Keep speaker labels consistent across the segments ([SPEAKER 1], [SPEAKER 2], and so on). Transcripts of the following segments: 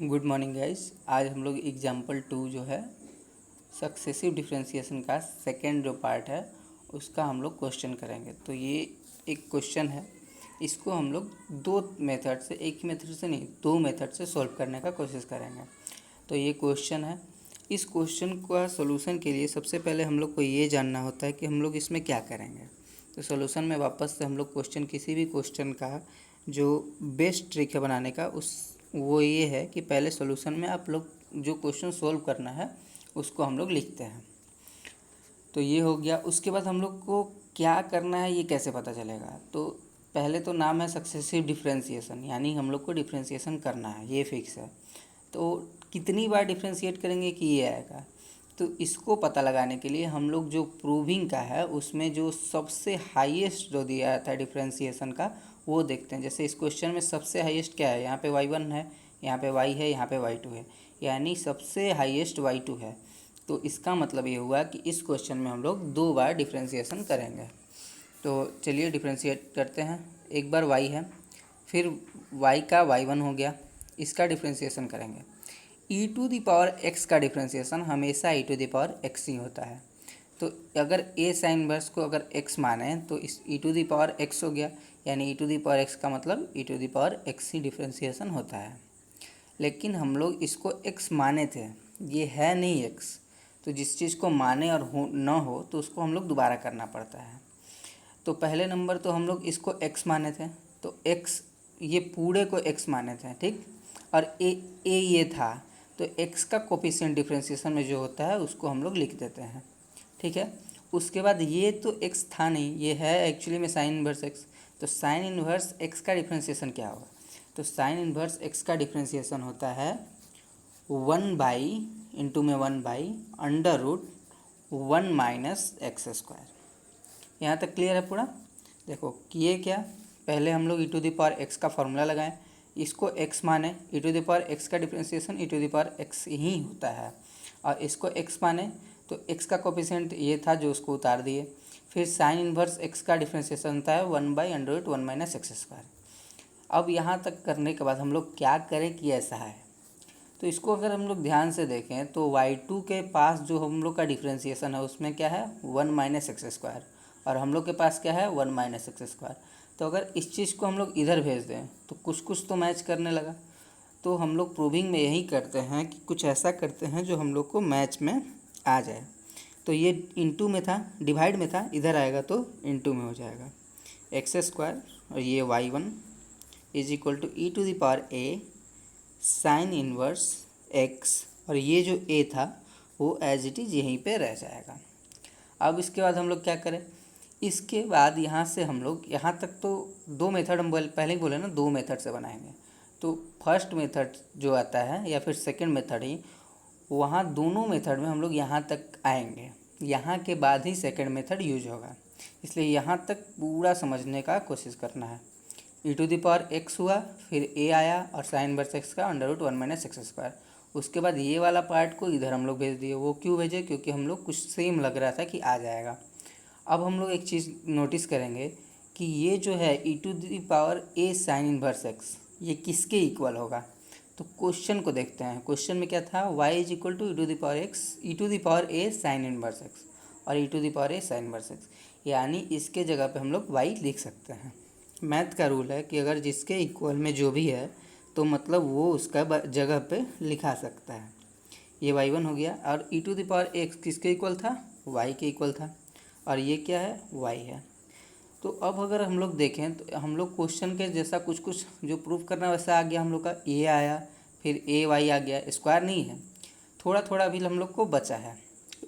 [SPEAKER 1] Good morning guys. आज हम लोग एग्जाम्पल 2 जो है सक्सेसिव डिफरेंशिएशन का सेकेंड जो पार्ट है उसका हम लोग क्वेश्चन करेंगे। तो ये एक क्वेश्चन है, इसको हम लोग दो मेथड से, एक ही मेथड से नहीं, दो मेथड से सॉल्व करने का कोशिश करेंगे। तो ये क्वेश्चन है। इस क्वेश्चन का सोल्यूशन के लिए सबसे पहले हम लोग को ये जानना होता है कि हम लोग इसमें क्या करेंगे। तो सोल्यूशन में वापस से हम लोग क्वेश्चन, किसी भी क्वेश्चन का जो बेस्ट ट्रिक है बनाने का, वो ये है कि पहले सॉल्यूशन में आप लोग जो क्वेश्चन सॉल्व करना है उसको हम लोग लिखते हैं। तो ये हो गया। उसके बाद हम लोग को क्या करना है ये कैसे पता चलेगा। तो पहले तो नाम है सक्सेसिव डिफरेंशिएशन, यानी हम लोग को डिफरेंशिएशन करना है, ये फिक्स है। तो कितनी बार डिफरेंशिएट करेंगे कि ये आएगा। तो इसको पता लगाने के लिए हम लोग जो प्रूविंग का है उसमें जो सबसे हाईएस्ट जो दिया था डिफरेंशिएशन का वो देखते हैं। जैसे इस क्वेश्चन में सबसे हाईएस्ट क्या है, यहाँ पे y1 है, यहाँ पे y है, यहाँ पे y2 है, यानी सबसे हाईएस्ट y2 है। तो इसका मतलब ये हुआ कि इस क्वेश्चन में हम लोग दो बार डिफरेंशिएशन करेंगे। तो चलिए डिफरेंशिएट करते हैं। एक बार y है, फिर y का y1 हो गया, इसका डिफरेंशिएशन करेंगे। e to the power x का डिफरेंशिएशन हमेशा e to the power x ही होता है। तो अगर a साइन इनवर्स को अगर x माने तो इस e to the power x हो गया, यानी e to the power x का मतलब e to the power x ही डिफरेंशिएशन होता है। लेकिन हम लोग इसको x माने थे, ये है नहीं x। तो जिस चीज़ को माने और हो न हो तो उसको हम लोग दोबारा करना पड़ता है। तो पहले नंबर तो हम लोग इसको x माने थे, तो x, ये पूरे को x माने थे, ठीक। और a ये था, तो x का कोफिशिएंट डिफरेंशिएशन में जो होता है उसको हम लोग लिख देते हैं, ठीक है। उसके बाद ये तो x था नहीं, ये है एक्चुअली में साइन इनवर्स x। तो साइन इनवर्स x का डिफरेंशिएशन क्या होगा। तो साइन इनवर्स x का डिफरेंशिएशन होता है 1/, इंटू में 1/, under root 1 minus x square. यहाँ तक क्लियर है पूरा। देखो किए क्या, पहले हम लोग e to the power x का फॉर्मूला लगाएं, इसको x माने, e to the power x का differentiation e to the power x ही होता है। और इसको x माने तो x का कोफिशिएंट ये था जो उसको उतार दिए। फिर साइन इनवर्स x का डिफरेंशिएशन होता है 1/√1 माइनस एक्स स्क्वायर। अब यहाँ तक करने के बाद हम लोग क्या करें कि ऐसा है। तो इसको अगर हम लोग ध्यान से देखें तो y2 के पास जो हम लोग का डिफरेंशिएशन है उसमें क्या है 1 माइनस एक्स स्क्वायर, और हम लोग के पास क्या है 1 माइनस एक्स स्क्वायर। तो अगर इस चीज़ को हम लोग इधर भेज दें तो कुछ कुछ तो मैच करने लगा। तो हम लोग प्रूविंग में यही करते हैं कि कुछ ऐसा करते हैं जो हम लोग को मैच में आ जाए। तो ये इंटू में था, डिवाइड में था, इधर आएगा तो इंटू में हो जाएगा। एक्स स्क्वायर और ये y1 is equal to e to the power a sine inverse x, और ये जो a था वो एज इट इज़ यहीं पे रह जाएगा। अब इसके बाद हम लोग क्या करें, इसके बाद यहाँ से हम लोग यहाँ तक तो दो मेथड हम पहले ही बोले ना, दो मेथड से बनाएंगे। तो फर्स्ट मेथड जो आता है या फिर सेकंड मेथड ही, वहाँ दोनों मेथड में हम लोग यहाँ तक आएंगे, यहाँ के बाद ही सेकंड मेथड यूज होगा। इसलिए यहाँ तक पूरा समझने का कोशिश करना है। e to the power x हुआ, फिर a आया और साइन इनवर्स x का √1 माइनस एक्स स्क्वायर। उसके बाद ये वाला पार्ट को इधर हम लोग भेज दिए। वो क्यों भेजे, क्योंकि हम लोग कुछ सेम लग रहा था कि आ जाएगा। अब हम लोग एक चीज़ नोटिस करेंगे कि ये जो है e to the power a sine inverse x, ये किसके इक्वल होगा। तो क्वेश्चन को देखते हैं। क्वेश्चन में क्या था, y is equal to e to the power x, e to the power a sine inverse x और e to the power a sine inverse x, यानी इसके जगह पे हम लोग y लिख सकते हैं। मैथ का रूल है कि अगर जिसके इक्वल में जो भी है तो मतलब वो उसका जगह पे लिखा सकता है। ये y1 हो गया, और e to the power x किसके इक्वल था, y के इक्वल था, और ये क्या है y है। तो अब अगर हम लोग देखें तो हम लोग क्वेश्चन के जैसा कुछ कुछ जो प्रूफ करना वैसा आ गया। हम लोग का a आया, फिर a y आ गया, स्क्वायर नहीं है, थोड़ा थोड़ा अभी हम लोग को बचा है।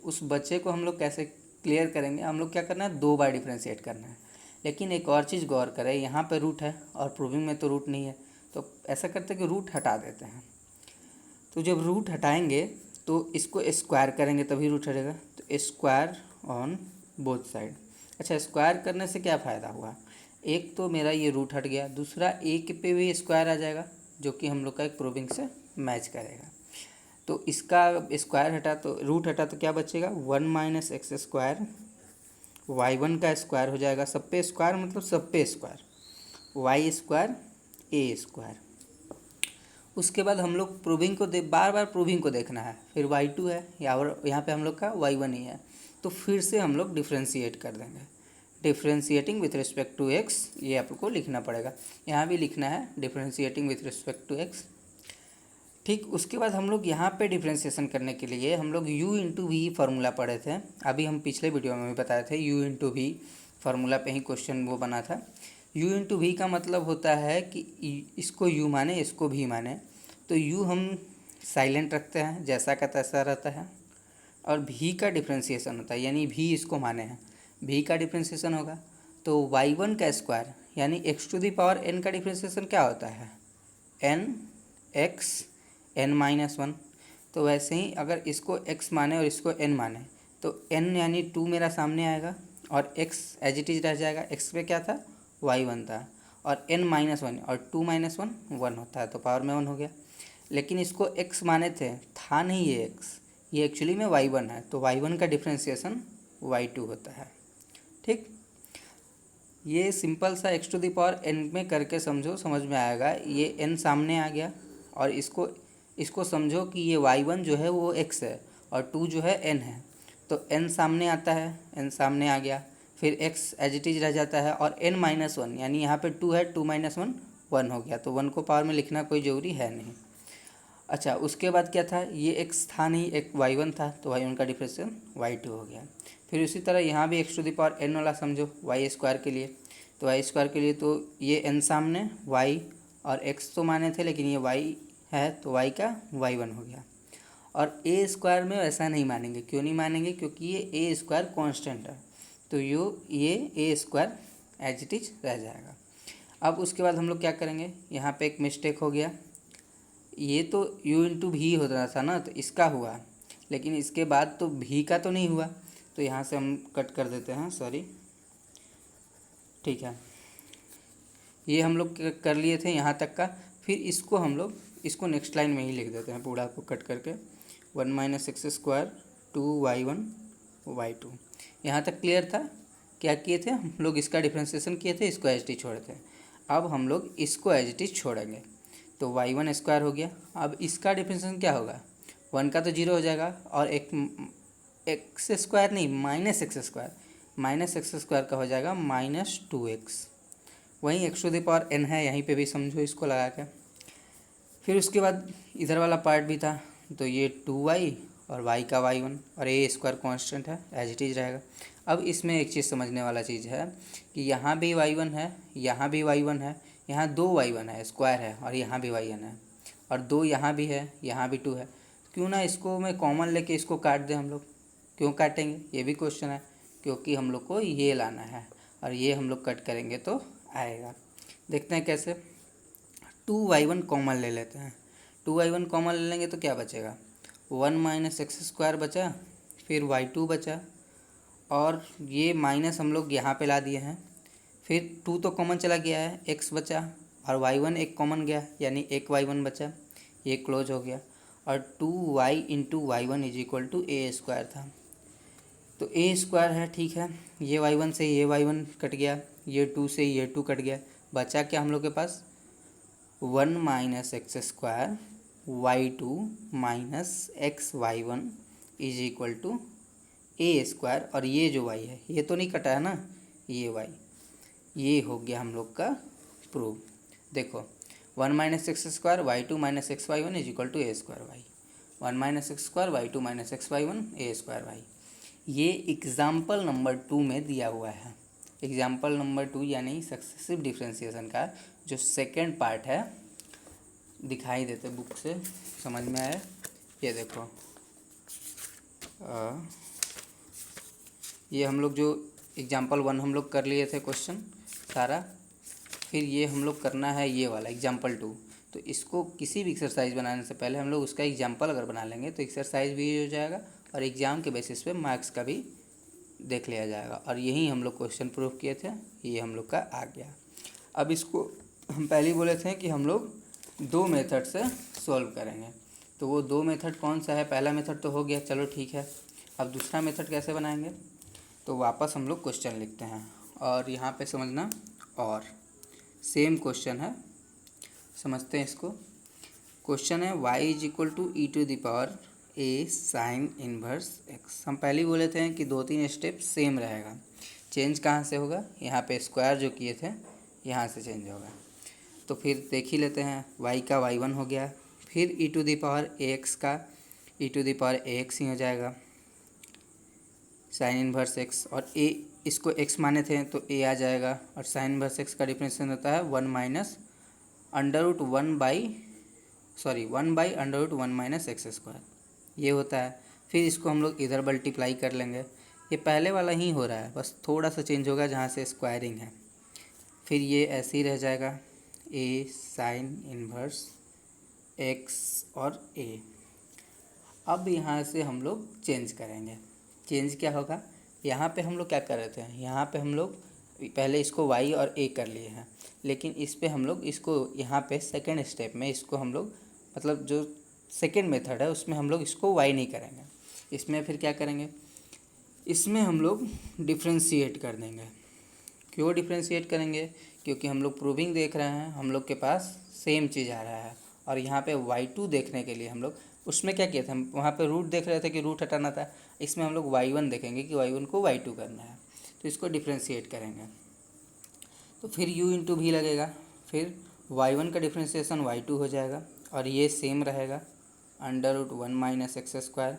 [SPEAKER 1] उस बच्चे को हम लोग कैसे क्लियर करेंगे, हम लोग क्या करना है, दो बार डिफ्रेंशिएट करना है। लेकिन एक और चीज़ गौर करें, यहाँ पे रूट है और प्रूविंग में तो रूट नहीं है। तो ऐसा करते हैं कि रूट हटा देते हैं। तो जब रूट हटाएंगे तो इसको स्क्वायर करेंगे तभी रूट हटेगा। तो स्क्वायर ऑन बोथ साइड। अच्छा, स्क्वायर करने से क्या फ़ायदा हुआ, एक तो मेरा ये रूट हट गया, दूसरा एक पे भी स्क्वायर आ जाएगा जो कि हम लोग का एक प्रूविंग से मैच करेगा। तो इसका स्क्वायर हटा तो रूट हटा तो क्या बचेगा, 1 माइनस एक्स स्क्वायर, y1 का स्क्वायर हो जाएगा, सब पे स्क्वायर मतलब सब पे square, y square a square. उसके बाद हम लोग प्रूविंग को बार बार प्रूविंग को देखना है। फिर y2 है यहाँ पे हम लोग का y1 ही है, तो फिर से हम लोग डिफ्रेंशिएट कर देंगे। Differentiating with respect to x, ये आपको लिखना पड़ेगा, यहाँ भी लिखना है differentiating with respect to x। ठीक, उसके बाद हम लोग यहाँ पे डिफ्रेंशिएशन करने के लिए हम लोग u इंटू वी फार्मूला पढ़े थे, अभी हम पिछले वीडियो में भी बताए थे। u इंटू वी फार्मूला पे ही क्वेश्चन वो बना था। u इंटू वी का मतलब होता है कि इसको u माने इसको भी माने, तो u हम साइलेंट रखते हैं, जैसा का तैसा रहता है, और v का डिफ्रेंशिएशन होता है, यानी v इसको माने हैं, v का डिफ्रेंशिएशन होगा। तो y1 का स्क्वायर यानी x to the power n का डिफ्रेंशिएशन क्या होता है, n x n-1। तो वैसे ही अगर इसको x माने और इसको n माने तो n यानी 2 मेरा सामने आएगा और x एज इट इज रह जाएगा। x पे क्या था, y1 था, और n-1 और 2-1 1 होता है, तो पावर में 1 हो गया। लेकिन इसको x माने था नहीं ये x, ये एक्चुअली में y1 है, तो y1 का डिफ्रेंशिएशन y2 होता है। ठीक, ये सिंपल सा x to the power n में करके समझो, समझ में आएगा। ये n सामने आ गया और इसको समझो कि ये y1 जो है वो x है और 2 जो है n है, तो n सामने आता है, n सामने आ गया, फिर x एज इट इज रह जाता है, और n-1 यानी यहाँ पे 2 है, 2-1 1 हो गया, तो 1 को पावर में लिखना कोई ज़रूरी है नहीं। अच्छा, उसके बाद क्या था, ये x था नहीं, एक y1 था, तो y1 का डिफ्रेंशिएशन y2 हो गया। फिर उसी तरह यहाँ भी x to the power n वाला समझो y स्क्वायर के लिए, तो y स्क्वायर के लिए तो ये n सामने y और x तो माने थे, लेकिन ये y है तो y का y1 हो गया। और a स्क्वायर में ऐसा नहीं मानेंगे, क्यों नहीं मानेंगे, क्योंकि ये a स्क्वायर कॉन्स्टेंट है, तो ये a square as it is रह जाएगा। अब उसके बाद हम लोग क्या करेंगे, यहाँ पे एक मिस्टेक हो गया, ये तो u इंटू भी हो रहा था ना, तो इसका हुआ, लेकिन इसके बाद तो भी का तो नहीं हुआ, तो यहाँ से हम कट कर देते हैं, सॉरी। ठीक है, ये हम लोग कर लिए थे यहाँ तक का। फिर इसको हम लोग इसको नेक्स्ट लाइन में ही लिख देते हैं, पूरा को कट करके 1 - x² 2y1 y2। यहाँ तक क्लियर था। क्या किए थे हम लोग, इसका डिफ्रेंशिएशन किए थे, इसको एच टी छोड़े थे। अब हम लोग इसको एच टी छोड़ेंगे, तो y1 स्क्वायर हो गया। अब इसका डिफ्रेंशिएशन क्या होगा, 1 का तो 0 हो जाएगा, और एक एक्स स्क्वायर नहीं -x² का हो जाएगा -2x। वहीं x to the power n है, यहीं पे भी समझो इसको लगा के। फिर उसके बाद इधर वाला पार्ट भी था, तो ये 2y और y का y1 और a स्क्वायर कॉन्स्टेंट है, एज इट इज रहेगा। अब इसमें एक चीज़ समझने वाला चीज़ है कि यहाँ भी y1 है, यहाँ भी y1 है, यहाँ 2 y1 है स्क्वायर है, और यहाँ भी y1 है, और 2 यहाँ भी है, यहाँ भी 2 है। क्यों ना इसको मैं कॉमन लेके इसको काट दें हम लोग, क्यों काटेंगे, ये भी क्वेश्चन है, क्योंकि हम लोग को ये लाना है, और ये हम लोग कट करेंगे तो आएगा। देखते हैं कैसे। 2y1 कॉमन ले लेते हैं, 2y1 कॉमन ले लेंगे तो क्या बचेगा, 1 - x² बचा, फिर y2 बचा, और ये माइनस हम लोग यहाँ पे ला दिए हैं। फिर 2 तो कॉमन चला गया है, x बचा, और y1 एक कॉमन गया, यानी एक y1 बचा, ये क्लोज हो गया। और 2y इंटू y1 = a² था, तो a स्क्वायर है, ठीक है। ये y1 से ये y1 कट गया, ये 2 से ये 2 कट गया, बचा क्या हम लोग के पास, 1 - x² y2 - xy1 = a²। और ये जो y है, ये तो नहीं कटा है ना, ये y, ये हो गया हम लोग का प्रूव। देखो 1 - x² y2 - xy1 = a²y, 1 - x² y2 - xy1 a²y। ये एग्जाम्पल नंबर 2 में दिया हुआ है। एग्जाम्पल नंबर 2 यानी सक्सेसिव डिफ्रेंशिएशन का जो सेकेंड पार्ट है, दिखाई देते बुक से, समझ में आया। ये देखो, ये हम लोग जो एग्जाम्पल 1 हम लोग कर लिए थे क्वेश्चन सारा, फिर ये हम लोग करना है ये वाला एग्जाम्पल 2। तो इसको किसी भी एक्सरसाइज बनाने से पहले हम लोग उसका एग्जाम्पल अगर बना लेंगे तो एक्सरसाइज भी हो जाएगा, और एग्ज़ाम के बेसिस पे मार्क्स का भी देख लिया जाएगा। और यही हम लोग क्वेश्चन प्रूफ किए थे, ये हम लोग का आ गया। अब इसको हम पहले ही बोले थे कि हम लोग 2 मेथड से सॉल्व करेंगे, तो वो 2 मेथड कौन सा है, पहला मेथड तो हो गया, चलो ठीक है। अब दूसरा मेथड कैसे बनाएंगे, तो वापस हम लोग क्वेश्चन लिखते हैं, और यहाँ पे समझना, और सेम क्वेश्चन है, समझते हैं इसको। क्वेश्चन है y is equal to e to the power a sine inverse x. हम पहले ही बोले थे कि 2-3 स्टेप सेम रहेगा। चेंज कहाँ से होगा, यहाँ पे स्क्वायर जो किए थे यहाँ से चेंज होगा। तो फिर देख ही लेते हैं, y का y1 हो गया, फिर e to the power a x का e to the power a x ही हो जाएगा साइन इनवर्स एक्स, और ए इसको x माने थे तो a आ जाएगा, और साइन इनवर्स एक्स का डिफरेंशिएशन होता है 1 minus under root 1 by under root 1 minus x square, ये होता है। फिर इसको हम लोग इधर मल्टीप्लाई कर लेंगे, ये पहले वाला ही हो रहा है, बस थोड़ा सा चेंज होगा जहाँ से स्क्वायरिंग है। फिर ये ऐसे ही रह जाएगा a साइन इनवर्स एक्स और a। अब यहाँ से हम लोग चेंज करेंगे। चेंज क्या होगा, यहाँ पे हम लोग क्या कर रहे थे, यहाँ पे हम लोग पहले इसको y और a कर लिए हैं, लेकिन इस पे हम लोग इसको यहाँ पे सेकेंड स्टेप में इसको हम लोग मतलब जो सेकेंड मेथड है उसमें हम लोग इसको y नहीं करेंगे। इसमें फिर क्या करेंगे, इसमें हम लोग डिफ्रेंशिएट कर देंगे। क्यों डिफ्रेंशिएट करेंगे, क्योंकि हम लोग प्रूविंग देख रहे हैं, हम लोग के पास सेम चीज़ आ रहा है। और यहाँ पे y2 देखने के लिए हम लोग उसमें क्या किया था, हम वहाँ पे रूट देख रहे थे कि रूट हटाना था, इसमें हम लोग y1 देखेंगे कि y1 को y2 करना है, तो इसको डिफ्रेंशिएट करेंगे। तो फिर u इंटू भी लगेगा, फिर y1 का डिफ्रेंशिएशन y2 हो जाएगा, और ये सेम रहेगा under root 1 minus x square.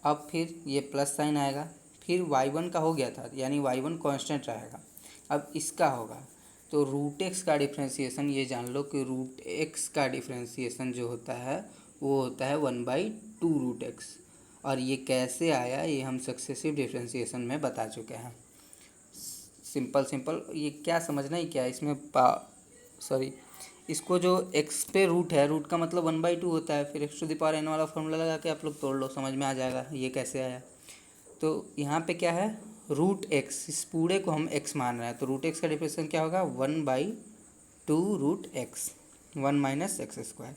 [SPEAKER 1] अब फिर ये प्लस साइन आएगा, फिर y1 का हो गया था यानी y1 कांस्टेंट रहेगा। अब इसका होगा तो रूट एक्स का डिफ्रेंशिएशन, ये जान लो कि रूट एक्स का डिफ्रेंशिएशन जो होता है वो होता है 1/2 रूट एक्स। और ये कैसे आया ये हम सक्सेसिव डिफ्रेंशिएशन में बता चुके हैं। सिंपल ये क्या समझना ही क्या है इसमें, इसको जो x पे रूट है, रूट का मतलब 1/2 होता है, फिर x to the power n वाला फॉर्मूला लगा के आप लोग तोड़ लो, समझ में आ जाएगा ये कैसे आया। तो यहाँ पे क्या है, रूट एक्स, इस पूरे को हम x मान रहे हैं, तो रूट एक्स का डिफरेंशिएशन क्या होगा 1/2 root x 1 minus x square.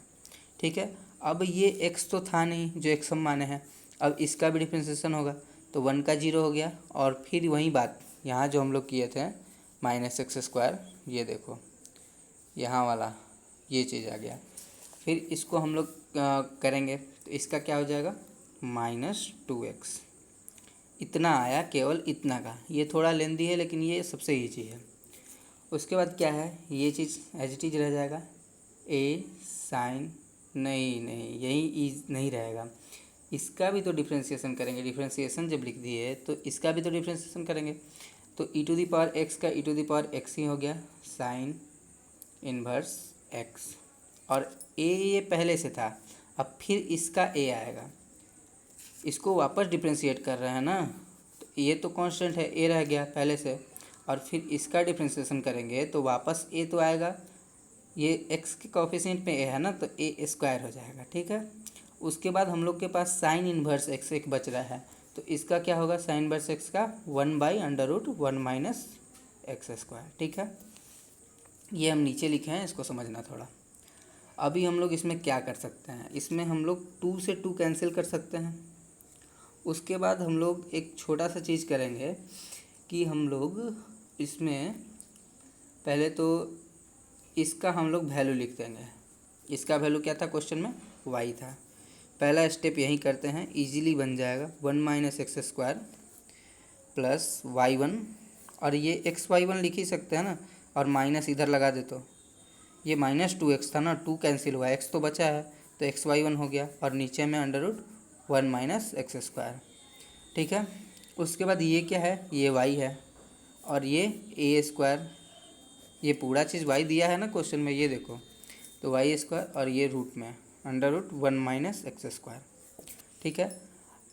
[SPEAKER 1] ठीक है, अब ये x तो था नहीं जो x हम माने हैं, अब इसका भी डिफरेंशिएशन होगा तो 1 का 0 हो गया, और फिर वही बात यहाँ जो हम लोग किए थे माइनस एक्स स्क्वायर, ये देखो यहाँ वाला ये चीज़ आ गया। फिर इसको हम लोग करेंगे तो इसका क्या हो जाएगा -2x, इतना आया, केवल इतना का। ये थोड़ा लेंदी है लेकिन ये सबसे ईजी है। उसके बाद क्या है, ये चीज़ एज इट इज रह जाएगा a साइन, नहीं यही नहीं रहेगा, इसका भी तो डिफ्रेंशिएशन करेंगे। डिफ्रेंशिएशन जब लिख दिए तो इसका भी तो डिफ्रेंशिएशन करेंगे, तो e to the power x का e to the power x ही हो गया साइन इनवर्स x, और a ये पहले से था, अब फिर इसका a आएगा, इसको वापस डिफ्रेंशिएट कर रहे हैं ना, तो ये तो कांस्टेंट है, a रह गया पहले से, और फिर इसका डिफ्रेंशिएशन करेंगे तो वापस a तो आएगा, ये x के कोफिशिएंट में a है ना, तो a स्क्वायर हो जाएगा। ठीक है, उसके बाद हम लोग के पास साइन इनवर्स x एक बच रहा है, तो इसका क्या होगा साइन इनवर्स x का 1/√1 माइनस एक्स स्क्वायर। ठीक है, ये हम नीचे लिखे हैं, इसको समझना थोड़ा। अभी हम लोग इसमें क्या कर सकते हैं, इसमें हम लोग 2 से 2 कैंसिल कर सकते हैं। उसके बाद हम लोग एक छोटा सा चीज़ करेंगे कि हम लोग इसमें पहले तो इसका हम लोग वैल्यू लिख देंगे। इसका वैल्यू क्या था क्वेश्चन में, y था। पहला स्टेप यही करते हैं, इजीली बन जाएगा 1 minus x square plus y1, और ये xy1 लिख ही सकते हैं ना, और माइनस इधर लगा दे तो ये -2x था ना, 2 कैंसिल हुआ, x तो बचा है तो xy1 हो गया, और नीचे में √1 माइनस एक्स स्क्वायर। ठीक है, उसके बाद ये क्या है, ये y है, और ये a स्क्वायर, ये पूरा चीज़ y दिया है ना क्वेश्चन में, ये देखो, तो y स्क्वायर, और ये रूट में √1 माइनस एक्स स्क्वायर। ठीक है,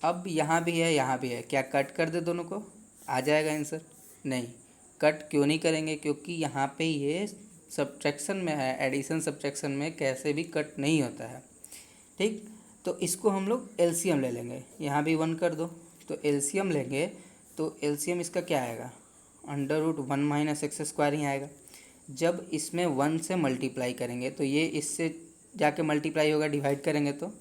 [SPEAKER 1] अब यहाँ भी है यहाँ भी है, क्या कट कर दे दोनों को, आ जाएगा आंसर? नहीं, कट क्यों नहीं करेंगे, क्योंकि यहाँ पे ये सब्ट्रैक्शन में है, एडिशन सब्ट्रैक्शन में कैसे भी कट नहीं होता है। ठीक, तो इसको हम लोग एलसीएम ले लेंगे, यहाँ भी 1 कर दो, तो एलसीएम लेंगे, तो एलसीएम इसका क्या आएगा √1 माइनस एक्स स्क्वायर ही आएगा। जब इसमें 1 से मल्टीप्लाई करेंगे तो ये इससे जाके मल्टीप्लाई होगा, डिवाइड करेंगे तो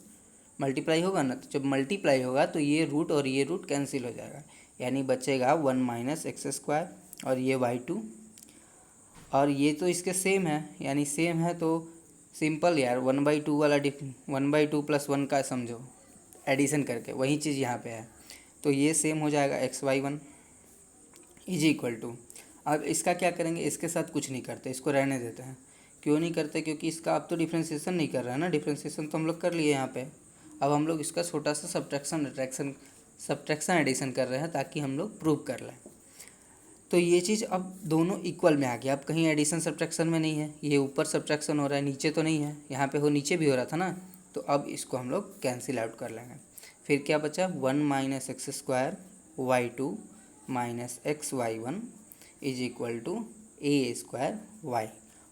[SPEAKER 1] मल्टीप्लाई होगा ना, तो जब मल्टीप्लाई होगा तो ये रूट और ये रूट कैंसिल हो जाएगा, यानी बचेगा 1 माइनस एक्स स्क्वायर, और ये y2, और ये तो इसके सेम है, यानी सेम है तो सिंपल यार, 1/2 वाला 1/2 + 1 का समझो एडिशन करके, वही चीज़ यहाँ पे है। तो ये सेम हो जाएगा xy1 = अब इसका क्या करेंगे, इसके साथ कुछ नहीं करते, इसको रहने देते हैं। क्यों नहीं करते, क्योंकि इसका अब तो डिफ्रेंशिएशन नहीं कर रहा है ना, डिफ्रेंशिएशन तो हम लोग कर लिए यहाँ पे। अब हम लोग इसका छोटा सा सब्ट्रैक्शन एडिशन कर रहे हैं ताकि हम लोग प्रूव कर लें। तो ये चीज़ अब दोनों इक्वल में आ गया, अब कहीं एडिशन सब्ट्रैक्शन में नहीं है, ये ऊपर सब्ट्रैक्शन हो रहा है, नीचे तो नहीं है, यहाँ पे नीचे भी हो रहा था ना। तो अब इसको हम लोग कैंसिल आउट कर लेंगे। फिर क्या बचा, 1 - x² y2 - xy1 = a²y।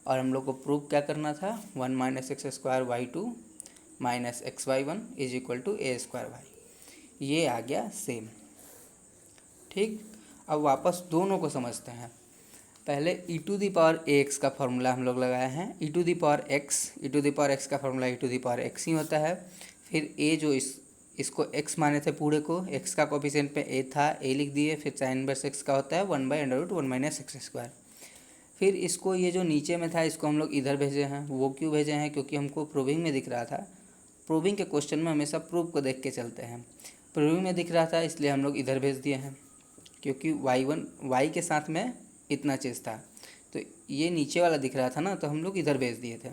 [SPEAKER 1] और हम लोग को प्रूव क्या करना था, 1 - x² y2 - xy1 = a²y। ये आ गया सेम। ठीक, अब वापस दोनों को समझते हैं। पहले e⁴x का फॉर्मूला हम लोग लगाए हैं, e⁴x का फॉर्मूला e⁴x ही होता है। फिर a जो इसको x माने थे पूरे को, x का कोफिशिएंट पे a था, a लिख दिए। फिर sin इनवर्स x का होता है 1/√1 - x²। फिर इसको ये जो नीचे में था इसको हम लोग इधर भेजे हैं। वो क्यों भेजे हैं, क्योंकि हमको प्रूविंग में दिख रहा था। प्रूविंग के क्वेश्चन में हमेशा प्रूव को देख के चलते हैं। प्रूविंग में दिख रहा था इसलिए हम लोग इधर भेज दिए हैं, क्योंकि y के साथ में इतना चीज़ था। तो ये नीचे वाला दिख रहा था ना, तो हम लोग इधर भेज दिए थे।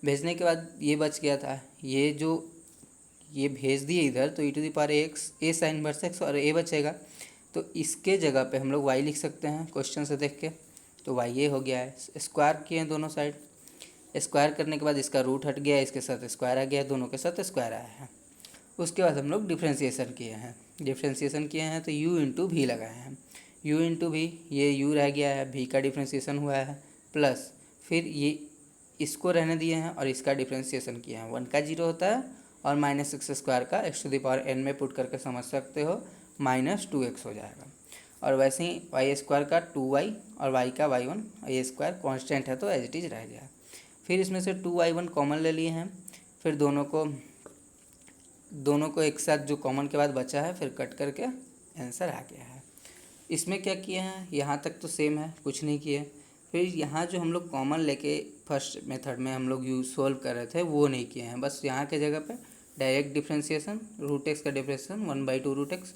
[SPEAKER 1] भेजने के बाद ये बच गया था, ये भेज दिए इधर, तो e⁴x a sin inverse x और a बचेगा। तो इसके जगह पे हम लोग y लिख सकते हैं क्वेश्चन से देख के। तो y ये हो गया है, स्क्वायर किए हैं दोनों साइड। स्क्वायर करने के बाद इसका रूट हट गया, इसके साथ स्क्वायर आ गया, दोनों के साथ स्क्वायर आया है। उसके बाद हम लोग डिफ्रेंशिएशन किए हैं, तो u × v लगाए हैं। u × v, ये u रह गया है, v का डिफ्रेंशिएशन हुआ है, प्लस फिर ये इसको रहने दिए हैं और इसका डिफ्रेंशिएशन किए हैं। 1 का 0 होता है और -x² का x⁴n में पुट करके समझ सकते हो, -2x हो जाएगा। और वैसे ही y² का 2y और y का y1, a² कांस्टेंट है तो एज इट इज़ रह गया। फिर इसमें से 2y1 कॉमन ले लिए हैं। फिर दोनों को एक साथ जो कॉमन के बाद बचा है फिर कट करके आंसर आ गया है। इसमें क्या किए हैं, यहाँ तक तो सेम है, कुछ नहीं किए। फिर यहाँ जो हम लोग कॉमन लेके फर्स्ट मेथड में हम लोग सोल्व कर रहे थे वो नहीं किए हैं। बस यहाँ के जगह पे डायरेक्ट डिफ्रेंशिएशन, √x का डिफ्रेंशिएशन 1/2√x,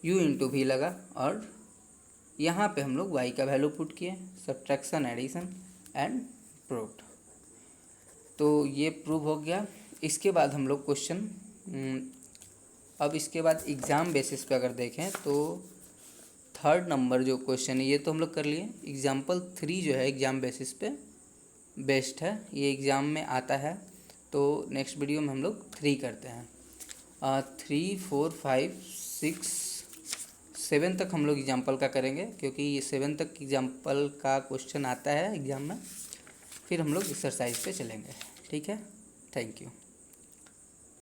[SPEAKER 1] u × v लगा और यहाँ पे हम लोग y का वैल्यू पुट किए, सब्ट्रैक्शन एडिशन एंड प्रूव्ड। तो ये प्रूव हो गया। इसके बाद हम लोग क्वेश्चन, अब इसके बाद एग्ज़ाम बेसिस पे अगर देखें तो 3rd नंबर जो क्वेश्चन है ये तो हम लोग कर लिए। एग्जाम्पल 3 जो है एग्ज़ाम बेसिस पे बेस्ट है, ये एग्ज़ाम में आता है। तो नेक्स्ट वीडियो में हम लोग 3 करते हैं। 3, 4, 5, 6, 7 तक हम लोग एग्जाम्पल का करेंगे, क्योंकि ये 7 तक एग्जाम्पल का क्वेश्चन आता है एग्ज़ाम में। फिर हम लोग एक्सरसाइज पे चलेंगे। ठीक है, थैंक यू।